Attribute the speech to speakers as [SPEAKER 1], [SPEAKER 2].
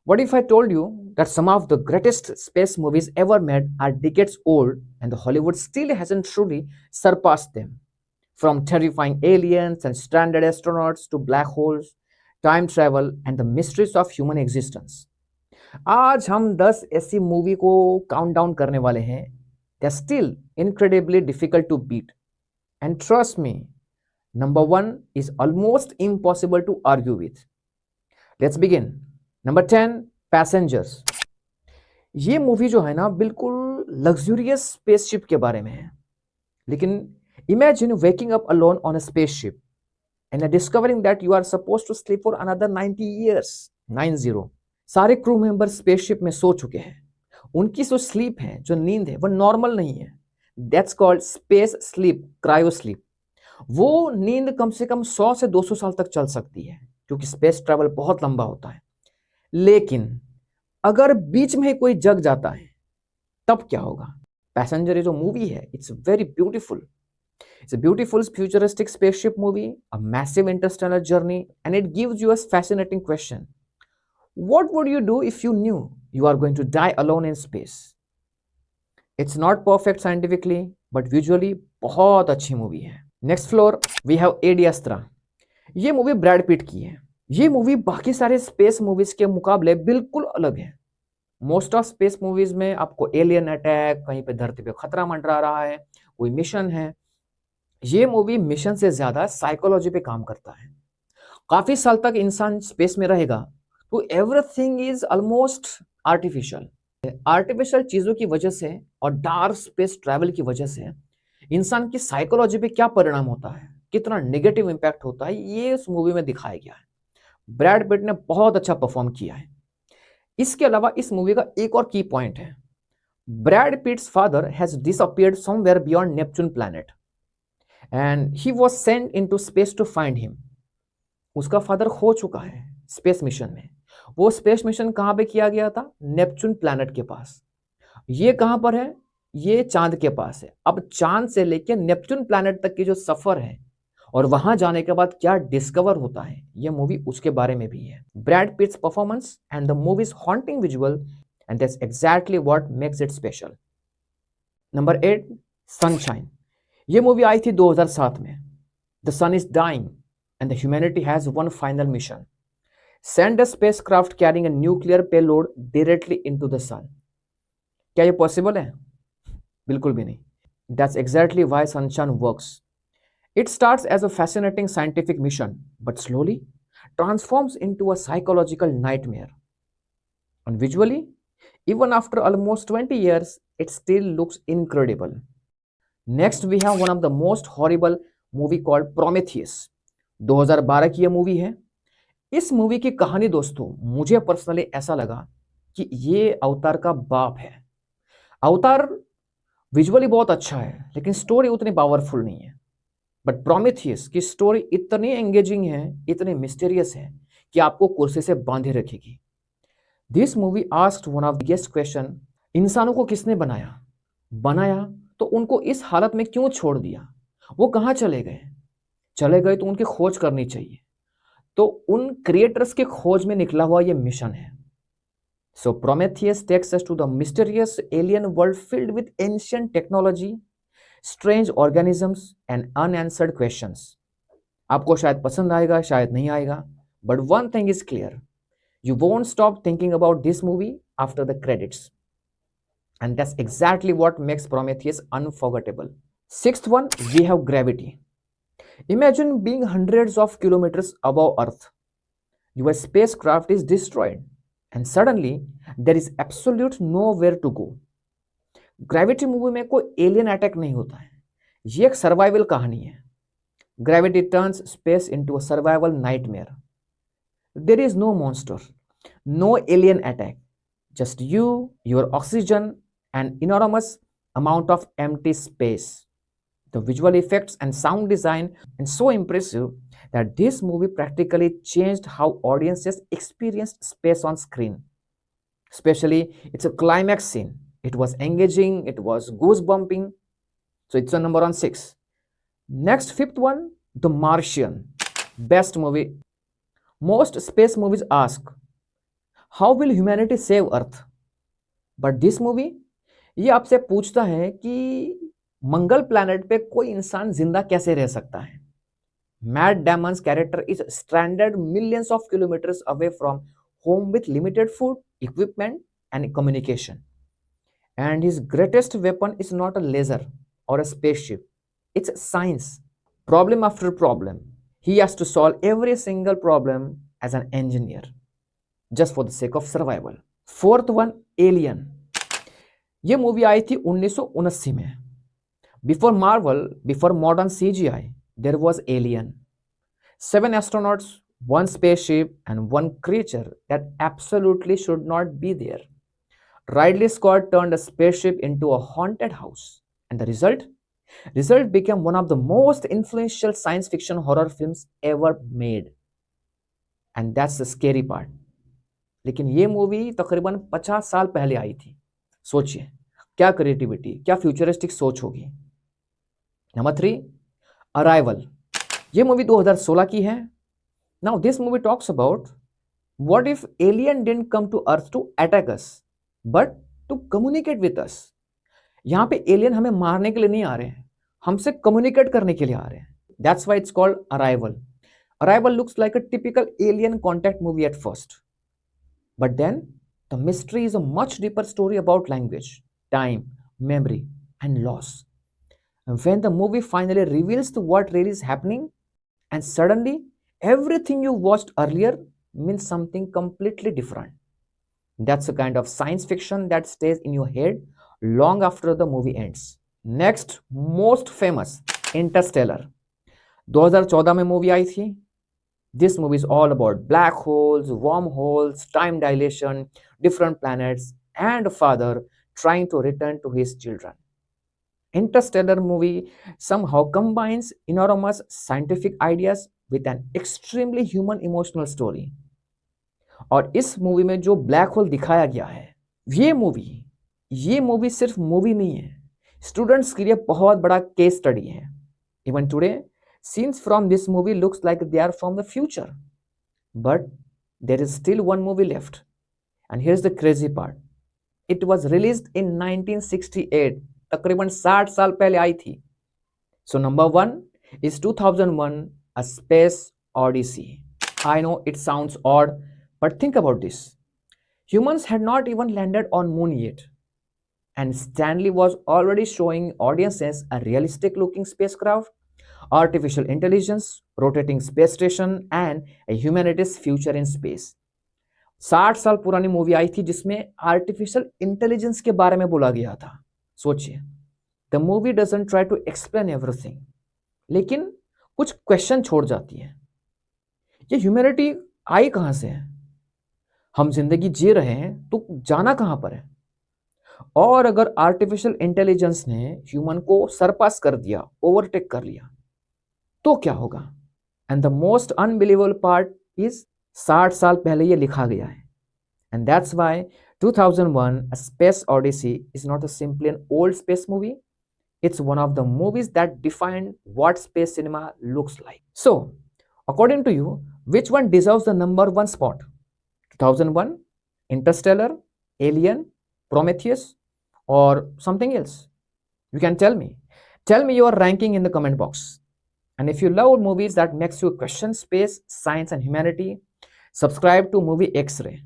[SPEAKER 1] What if I told you that some of the greatest space movies ever made are decades old and the Hollywood still hasn't truly surpassed them? From terrifying aliens and stranded astronauts to black holes, time travel and the mysteries of human existence. आज हम 10 ऐसी movie को count down करने वाले हैं. They're still incredibly difficult to beat. And trust me, number one is almost impossible to argue with. Let's begin. Number 10 passengers. ये movie जो है ना बिल्कुल लग्जूरियस स्पेसशिप के बारे में है. लेकिन imagine waking up alone on a spaceship and discovering that you are suppose to sleep for another 90 years. 90. सारे क्रू मेंबर स्पेसशिप में सो चुके हैं. उनकी जो स्लीप है, जो नींद है, वो नॉर्मल नहीं है. That's called space sleep, cryo sleep. वो नींद कम से कम 100 से 200 साल तक चल सकती है क्योंकि स्पेस ट्रैवल बहुत लंबा होता है. लेकिन अगर बीच में ही कोई जग जाता है तब क्या होगा? पैसेंजर ये जो मूवी है, it's very beautiful. It's a beautiful futuristic spaceship movie, a massive interstellar journey, and it gives you a fascinating question. What would you do if you knew you are going to die alone in space? It's not perfect scientifically but visually बहुत अच्छी movie है. Next floor we have Ad Astra. ये movie Brad Pitt की है. ये movie बाकी सारे space movies के मुकाबले बिल्कुल अलग है. मोस्ट ऑफ स्पेस मूवीज में आपको एलियन अटैक, कहीं पे धरती पे खतरा मंडरा रहा है, कोई मिशन है. ये मूवी मिशन से ज्यादा साइकोलॉजी पे काम करता है. काफी साल तक इंसान स्पेस में रहेगा तो everything is almost artificial. Artificial चीजों की वजह से और डार्क स्पेस ट्रैवल की वजह से इंसान की साइकोलॉजी पे क्या परिणाम होता है, कितना नेगेटिव इंपैक्ट होता है, ये इस मूवी में दिखाया गया है. ब्रैड पिट ने बहुत अच्छा परफॉर्म किया है. इसके अलावा इस मूवी का एक और की पॉइंट है. Brad Pitt's father has disappeared somewhere beyond Neptune planet and he was sent into space to find him. उसका फादर खो चुका है स्पेस मिशन में. वो स्पेस मिशन कहां पे किया गया था? नेपच्यून प्लैनेट के पास. ये कहां पर है? ये चांद के पास है. अब चांद से लेकर नेपच्यून प्लैनेट तक की जो सफर है और वहां जाने के बाद क्या डिस्कवर होता है, यह मूवी उसके बारे में भी है. Brad Pitt's performance and the movie's haunting visual and that's exactly what makes it special. Number 8 Sunshine. ये मूवी आई थी 2007 में. The sun is dying and the humanity has one final mission. Send a spacecraft carrying a nuclear payload directly into the sun. क्या ये possible है? बिल्कुल भी नहीं. That's exactly why Sunshine works. It starts as a fascinating scientific mission, but slowly transforms into a psychological nightmare. And visually, even after almost 20 years, it still looks incredible. Next, we have one of the most horrible movie called Prometheus. 2012 की यह movie है. इस movie की कहानी दोस्तों, मुझे personally ऐसा लगा कि ये अवतार का बाप है. अवतार विजुअली बहुत अच्छा है लेकिन स्टोरी उतनी पावरफुल नहीं है. बट प्रोमेथियस की स्टोरी इतनी एंगेजिंग है, इतनी मिस्टीरियस है कि आपको कुर्सी से बांधे रखेगी. This movie asked one of the biggest question, इंसानों को किसने बनाया? बनाया तो उनको इस हालत में क्यों छोड़ दिया? वो कहाँ चले गए? चले गए तो उनकी खोज करनी चाहिए. तो उन क्रिएटर्स के खोज में निकला हुआ ये मिशन है. So Prometheus takes us to the mysterious alien world filled with ancient technology, strange organisms and unanswered questions. आपको शायद पसंद आएगा, शायद नहीं आएगा, but one thing is clear, you won't stop thinking about this movie after the credits, and that's exactly what makes Prometheus unforgettable. Sixth one, we have Gravity. Imagine being hundreds of kilometers above Earth. Your spacecraft is destroyed and suddenly there is absolute nowhere to go. Gravity movie में कोई alien attack नहीं होता है. ये एक survival कहानी है. Gravity turns space into a survival nightmare. There is no monster, no alien attack, just you, your oxygen, and enormous amount of empty space. The visual effects and sound design are so impressive that this movie practically changed how audiences experienced space on screen. Especially its a climax scene. It was engaging, it was goose-bumping. So it's a number on 6. Next, fifth one, The Martian. Best movie. Most space movies ask, how will humanity save earth? But this movie ये आपसे पूछता है कि मंगल planet पे कोई इंसान जिंदा कैसे रह सकता है. Matt Damon's character is stranded millions of kilometers away from home with limited food, equipment, and communication. And his greatest weapon is not a laser or a spaceship, it's science. Problem after problem. He has to solve every single problem as an engineer, just for the sake of survival. Fourth one, Alien. ये movie आई थी 1979 में. Before Marvel, before modern CGI, there was Alien. 7 astronauts, one spaceship, and one creature that absolutely should not be there. Ridley Scott turned a spaceship into a haunted house, and the result became one of the most influential science fiction horror films ever made. And that's the scary part. लेकिन ये movie तकरीबन 50 साल पहले आई थी. सोचिए क्या creativity, क्या futuristic सोच होगी. Number 3, arrival. ये मूवी 2016 की है. Now this movie talks about what if alien didn't come to earth to attack us but to communicate with us. यहां पे एलियन हमें मारने के लिए नहीं आ रहे हैं, हमसे कम्युनिकेट करने के लिए आ रहे हैं. That's why it's called Arrival. Arrival looks like a typical alien contact movie at first, but then the mystery is a much deeper story about language, time, memory, and loss. When the movie finally reveals what really is happening, and suddenly everything you watched earlier means something completely different. That's a kind of science fiction that stays in your head long after the movie ends. Next, most famous, Interstellar. 2014 में movie आई थी. This movie is all about black holes, wormholes, time dilation, different planets, and a father trying to return to his children. Interstellar movie somehow combines enormous scientific ideas with an extremely human emotional story. और इस movie में जो black hole दिखाया गया है, ये movie सिर्फ movie नहीं है, स्टूडेंट्स के लिए बहुत बड़ा केस स्टडी है. Even today scenes from this movie looks like they are from the future, but there is still one movie left. And here's the crazy part, it was released in 1968, तकरीबन 60 साल पहले आई थी. So number 1 is 2001 A Space Odyssey. I know it sounds odd, but think about this. Humans had not even landed on moon yet, and Stanley was already showing audiences a realistic looking spacecraft, artificial intelligence, rotating space station, and a humanity's future in space. 60 साल पुरानी movie आई थी जिसमें artificial intelligence के बारे में बोला गया था. सोचिए, the movie doesn't try to explain everything, लेकिन कुछ क्वेश्चन छोड़ जाती है. ये ह्यूमैनिटी आई कहां से है? हम जिंदगी जी रहे हैं तो जाना कहां पर है? और अगर आर्टिफिशियल इंटेलिजेंस ने ह्यूमन को सरपास कर दिया, ओवरटेक कर लिया, तो क्या होगा? And the most unbelievable part is 60 साल पहले ये लिखा गया है. And that's why 2001 A Space Odyssey is not a simply an old space movie. It's one of the movies that defined what space cinema looks like. So, according to you, which one deserves the number 1 spot? 2001, Interstellar, Alien, Prometheus, or something else? You can tell me. Tell me your ranking in the comment box. And if you love movies that makes you question space, science, and humanity, subscribe to Movie X-Ray.